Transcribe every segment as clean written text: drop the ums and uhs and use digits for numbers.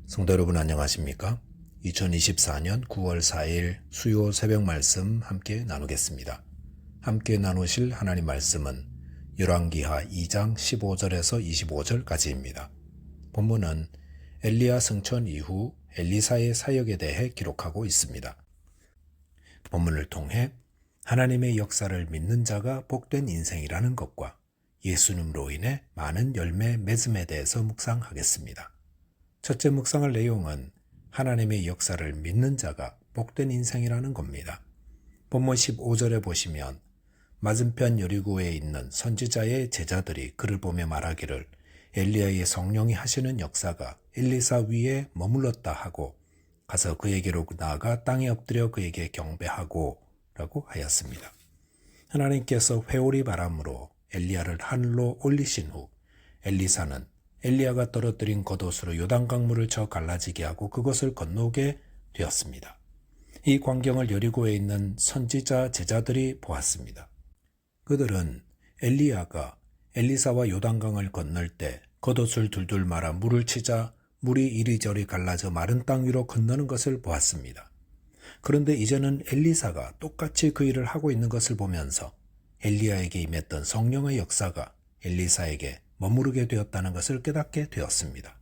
성도 여러분 안녕하십니까? 2024년 9월 4일 수요 새벽 말씀 함께 나누겠습니다. 함께 나누실 하나님 말씀은 열왕기하 2장 15절에서 25절까지입니다. 본문은 엘리야 승천 이후 엘리사의 사역에 대해 기록하고 있습니다. 본문을 통해 하나님의 역사를 믿는 자가 복된 인생이라는 것과 예수님으로 인해 많은 열매 맺음에 대해서 묵상하겠습니다. 첫째 묵상할 내용은 하나님의 역사를 믿는 자가 복된 인생이라는 겁니다. 본문 15절에 보시면 맞은편 여리고에 있는 선지자의 제자들이 그를 보며 말하기를 엘리야의 성령이 하시는 역사가 엘리사 위에 머물렀다 하고 가서 그에게로 나아가 땅에 엎드려 그에게 경배하고 라고 하였습니다. 하나님께서 회오리 바람으로 엘리야를 하늘로 올리신 후 엘리사는 엘리야가 떨어뜨린 겉옷으로 요단강물을 저 갈라지게 하고 그것을 건너게 되었습니다. 이 광경을 여리고에 있는 선지자 제자들이 보았습니다. 그들은 엘리야가 엘리사와 요단강을 건널 때 겉옷을 둘둘 말아 물을 치자 물이 이리저리 갈라져 마른 땅 위로 건너는 것을 보았습니다. 그런데 이제는 엘리사가 똑같이 그 일을 하고 있는 것을 보면서 엘리야에게 임했던 성령의 역사가 엘리사에게 머무르게 되었다는 것을 깨닫게 되었습니다.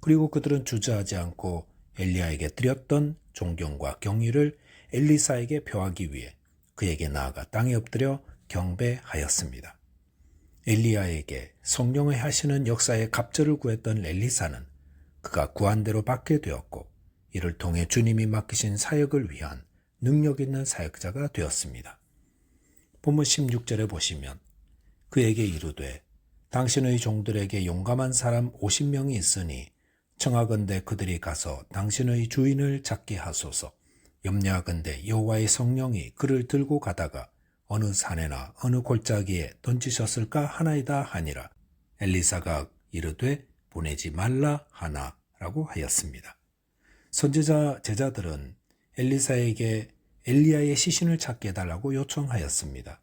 그리고 그들은 주저하지 않고 엘리야에게 드렸던 존경과 경의를 엘리사에게 표하기 위해 그에게 나아가 땅에 엎드려 경배하였습니다. 엘리야에게 성령의 하시는 역사에 갑절을 구했던 엘리사는 그가 구한 대로 받게 되었고 이를 통해 주님이 맡기신 사역을 위한 능력 있는 사역자가 되었습니다. 본문 16절에 보시면 그에게 이르되 당신의 종들에게 용감한 사람 50명이 있으니 청하건대 그들이 가서 당신의 주인을 잡게 하소서. 염려하건대 여호와의 성령이 그를 들고 가다가 어느 산에나 어느 골짜기에 던지셨을까 하나이다 하니라. 엘리사가 이르되 보내지 말라 하나라고 하였습니다. 선지자 제자들은 엘리사에게 엘리야의 시신을 찾게 해달라고 요청하였습니다.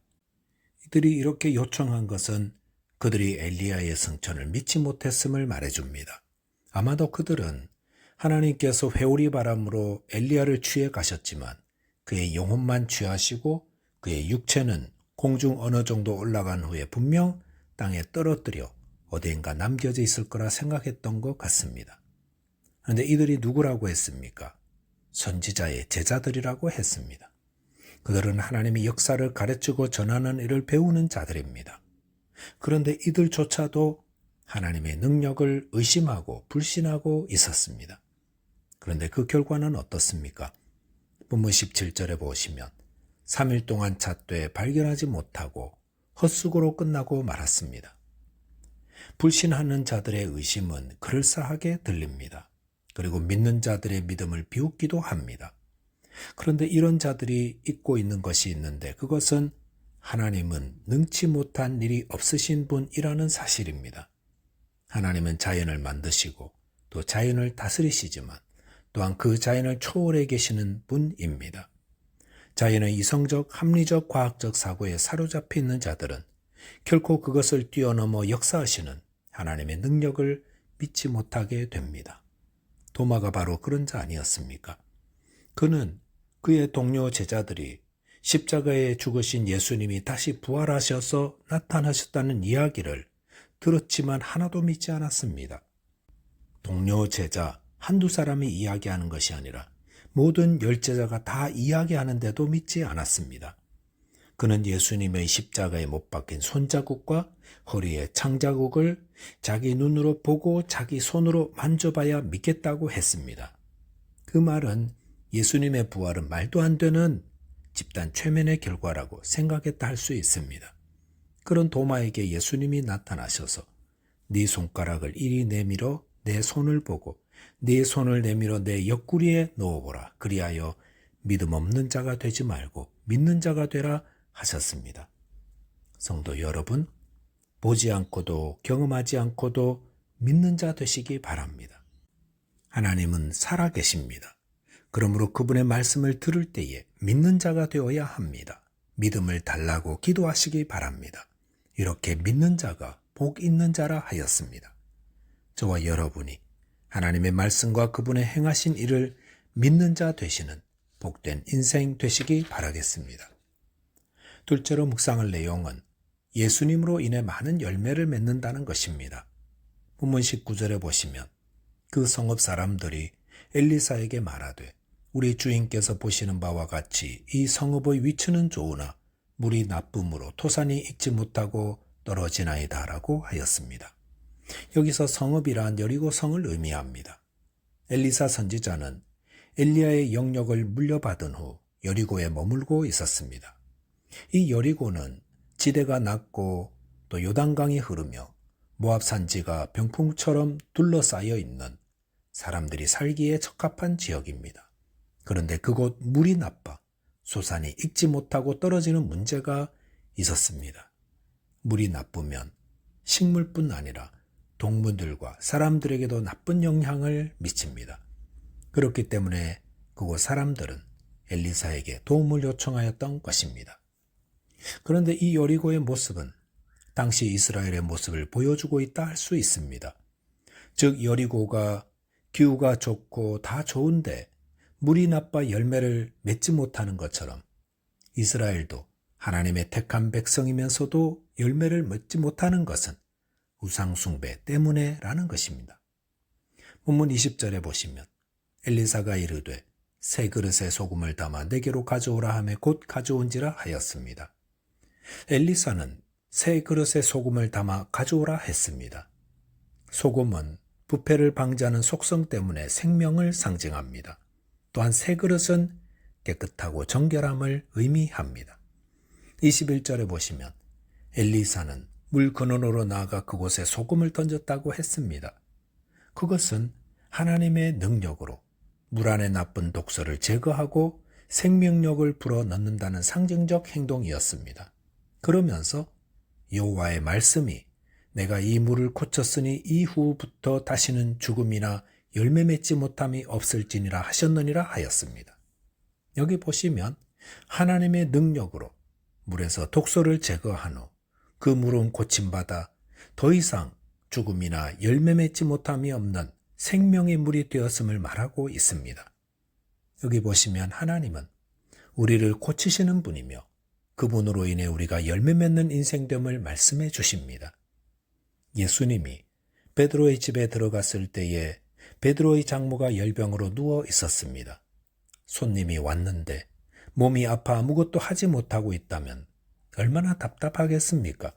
이들이 이렇게 요청한 것은 그들이 엘리야의 승천을 믿지 못했음을 말해줍니다. 아마도 그들은 하나님께서 회오리 바람으로 엘리야를 취해 가셨지만 그의 영혼만 취하시고 그의 육체는 공중 어느 정도 올라간 후에 분명 땅에 떨어뜨려 어디인가 남겨져 있을 거라 생각했던 것 같습니다. 그런데 이들이 누구라고 했습니까? 선지자의 제자들이라고 했습니다. 그들은 하나님의 역사를 가르치고 전하는 일을 배우는 자들입니다. 그런데 이들조차도 하나님의 능력을 의심하고 불신하고 있었습니다. 그런데 그 결과는 어떻습니까? 본문 17절에 보시면 3일 동안 찾되 발견하지 못하고 헛수고로 끝나고 말았습니다. 불신하는 자들의 의심은 그럴싸하게 들립니다. 그리고 믿는 자들의 믿음을 비웃기도 합니다. 그런데 이런 자들이 잊고 있는 것이 있는데 그것은 하나님은 능치 못한 일이 없으신 분이라는 사실입니다. 하나님은 자연을 만드시고 또 자연을 다스리시지만 또한 그 자연을 초월해 계시는 분입니다. 자연의 이성적, 합리적, 과학적 사고에 사로잡혀 있는 자들은 결코 그것을 뛰어넘어 역사하시는 하나님의 능력을 믿지 못하게 됩니다. 도마가 바로 그런 자 아니었습니까? 그는 그의 동료 제자들이 십자가에 죽으신 예수님이 다시 부활하셔서 나타나셨다는 이야기를 들었지만 하나도 믿지 않았습니다. 동료 제자 한두 사람이 이야기하는 것이 아니라 모든 열제자가 다 이야기하는데도 믿지 않았습니다. 그는 예수님의 십자가에 못 박힌 손자국과 허리에 창자국을 자기 눈으로 보고 자기 손으로 만져봐야 믿겠다고 했습니다. 그 말은 예수님의 부활은 말도 안 되는 집단 최면의 결과라고 생각했다 할 수 있습니다. 그런 도마에게 예수님이 나타나셔서 네 손가락을 이리 내밀어 내 손을 보고 네 손을 내밀어 내 옆구리에 넣어보라. 그리하여 믿음 없는 자가 되지 말고 믿는 자가 되라 하셨습니다. 성도 여러분, 보지 않고도 경험하지 않고도 믿는 자 되시기 바랍니다. 하나님은 살아계십니다. 그러므로 그분의 말씀을 들을 때에 믿는 자가 되어야 합니다. 믿음을 달라고 기도하시기 바랍니다. 이렇게 믿는 자가 복 있는 자라 하였습니다. 저와 여러분이 하나님의 말씀과 그분의 행하신 일을 믿는 자 되시는 복된 인생 되시기 바라겠습니다. 둘째로 묵상할 내용은 예수님으로 인해 많은 열매를 맺는다는 것입니다. 본문 19절에 보시면 그 성읍 사람들이 엘리사에게 말하되 우리 주인께서 보시는 바와 같이 이 성읍의 위치는 좋으나 물이 나쁨으로 토산이 익지 못하고 떨어지나이다 라고 하였습니다. 여기서 성읍이란 여리고 성을 의미합니다. 엘리사 선지자는 엘리야의 영역을 물려받은 후 여리고에 머물고 있었습니다. 이 여리고는 지대가 낮고 또 요단강이 흐르며 모압 산지가 병풍처럼 둘러싸여 있는 사람들이 살기에 적합한 지역입니다. 그런데 그곳 물이 나빠 소산이 익지 못하고 떨어지는 문제가 있었습니다. 물이 나쁘면 식물뿐 아니라 동물들과 사람들에게도 나쁜 영향을 미칩니다. 그렇기 때문에 그곳 사람들은 엘리사에게 도움을 요청하였던 것입니다. 그런데 이 여리고의 모습은 당시 이스라엘의 모습을 보여주고 있다 할 수 있습니다. 즉 여리고가 기후가 좋고 다 좋은데 물이 나빠 열매를 맺지 못하는 것처럼 이스라엘도 하나님의 택한 백성이면서도 열매를 맺지 못하는 것은 우상숭배 때문에 라는 것입니다. 본문 20절에 보시면 엘리사가 이르되 새 그릇에 소금을 담아 내게로 가져오라 하매 곧 가져온지라 하였습니다. 엘리사는 새 그릇에 소금을 담아 가져오라 했습니다. 소금은 부패를 방지하는 속성 때문에 생명을 상징합니다. 또한 새 그릇은 깨끗하고 정결함을 의미합니다. 21절에 보시면 엘리사는 물 근원으로 나아가 그곳에 소금을 던졌다고 했습니다. 그것은 하나님의 능력으로 물 안에 나쁜 독소를 제거하고 생명력을 불어넣는다는 상징적 행동이었습니다. 그러면서 여호와의 말씀이 내가 이 물을 고쳤으니 이후부터 다시는 죽음이나 열매 맺지 못함이 없을지니라 하셨느니라 하였습니다. 여기 보시면 하나님의 능력으로 물에서 독소를 제거한 후 그 물은 고침받아 더 이상 죽음이나 열매 맺지 못함이 없는 생명의 물이 되었음을 말하고 있습니다. 여기 보시면 하나님은 우리를 고치시는 분이며 그분으로 인해 우리가 열매 맺는 인생됨을 말씀해 주십니다. 예수님이 베드로의 집에 들어갔을 때에 베드로의 장모가 열병으로 누워 있었습니다. 손님이 왔는데 몸이 아파 아무것도 하지 못하고 있다면 얼마나 답답하겠습니까?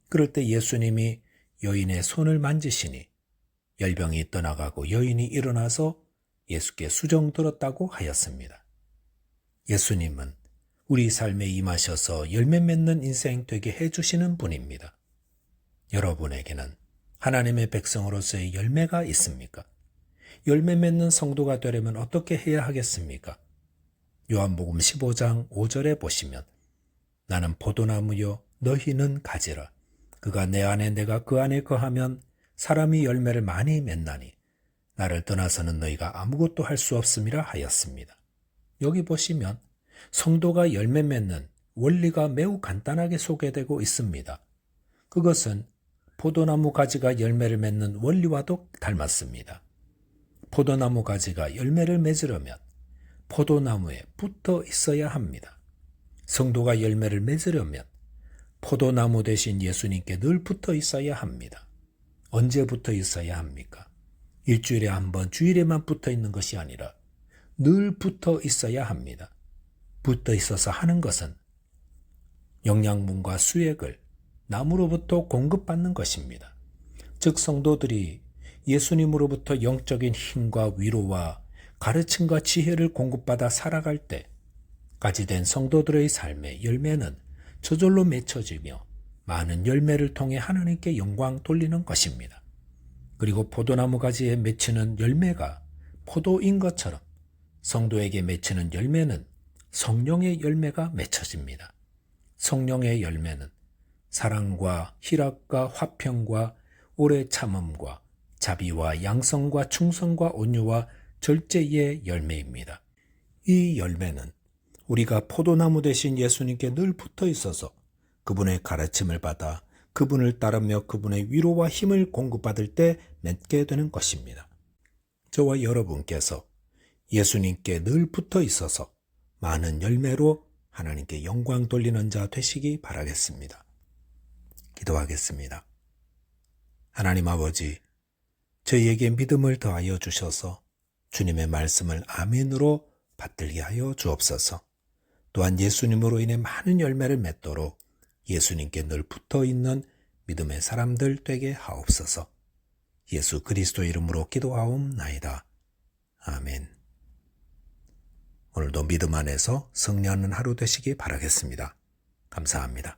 그럴 때 예수님이 여인의 손을 만지시니 열병이 떠나가고 여인이 일어나서 예수께 수정 들었다고 하였습니다. 예수님은 우리 삶에 임하셔서 열매 맺는 인생 되게 해주시는 분입니다. 여러분에게는 하나님의 백성으로서의 열매가 있습니까? 열매 맺는 성도가 되려면 어떻게 해야 하겠습니까? 요한복음 15장 5절에 보시면 나는 포도나무요 너희는 가지라. 그가 내 안에 내가 그 안에 거하면 사람이 열매를 많이 맺나니 나를 떠나서는 너희가 아무것도 할 수 없음이라 하였습니다. 여기 보시면 성도가 열매 맺는 원리가 매우 간단하게 소개되고 있습니다. 그것은 포도나무 가지가 열매를 맺는 원리와도 닮았습니다. 포도나무 가지가 열매를 맺으려면 포도나무에 붙어 있어야 합니다. 성도가 열매를 맺으려면 포도나무 대신 예수님께 늘 붙어 있어야 합니다. 언제 붙어 있어야 합니까? 일주일에 한 번 주일에만 붙어 있는 것이 아니라 늘 붙어 있어야 합니다. 붙어 있어서 하는 것은 영양분과 수액을 나무로부터 공급받는 것입니다. 즉 성도들이 예수님으로부터 영적인 힘과 위로와 가르침과 지혜를 공급받아 살아갈 때 가지된 성도들의 삶의 열매는 저절로 맺혀지며 많은 열매를 통해 하나님께 영광 돌리는 것입니다. 그리고 포도나무 가지에 맺히는 열매가 포도인 것처럼 성도에게 맺히는 열매는 성령의 열매가 맺혀집니다. 성령의 열매는 사랑과 희락과 화평과 오래 참음과 자비와 양성과 충성과 온유와 절제의 열매입니다. 이 열매는 우리가 포도나무 대신 예수님께 늘 붙어 있어서 그분의 가르침을 받아 그분을 따르며 그분의 위로와 힘을 공급받을 때 맺게 되는 것입니다. 저와 여러분께서 예수님께 늘 붙어 있어서 많은 열매로 하나님께 영광 돌리는 자 되시기 바라겠습니다. 기도하겠습니다. 하나님 아버지, 저희에게 믿음을 더하여 주셔서 주님의 말씀을 아멘으로 받들게 하여 주옵소서. 또한 예수님으로 인해 많은 열매를 맺도록 예수님께 늘 붙어 있는 믿음의 사람들 되게 하옵소서. 예수 그리스도 이름으로 기도하옵나이다. 아멘. 오늘도 믿음 안에서 승리하는 하루 되시기 바라겠습니다. 감사합니다.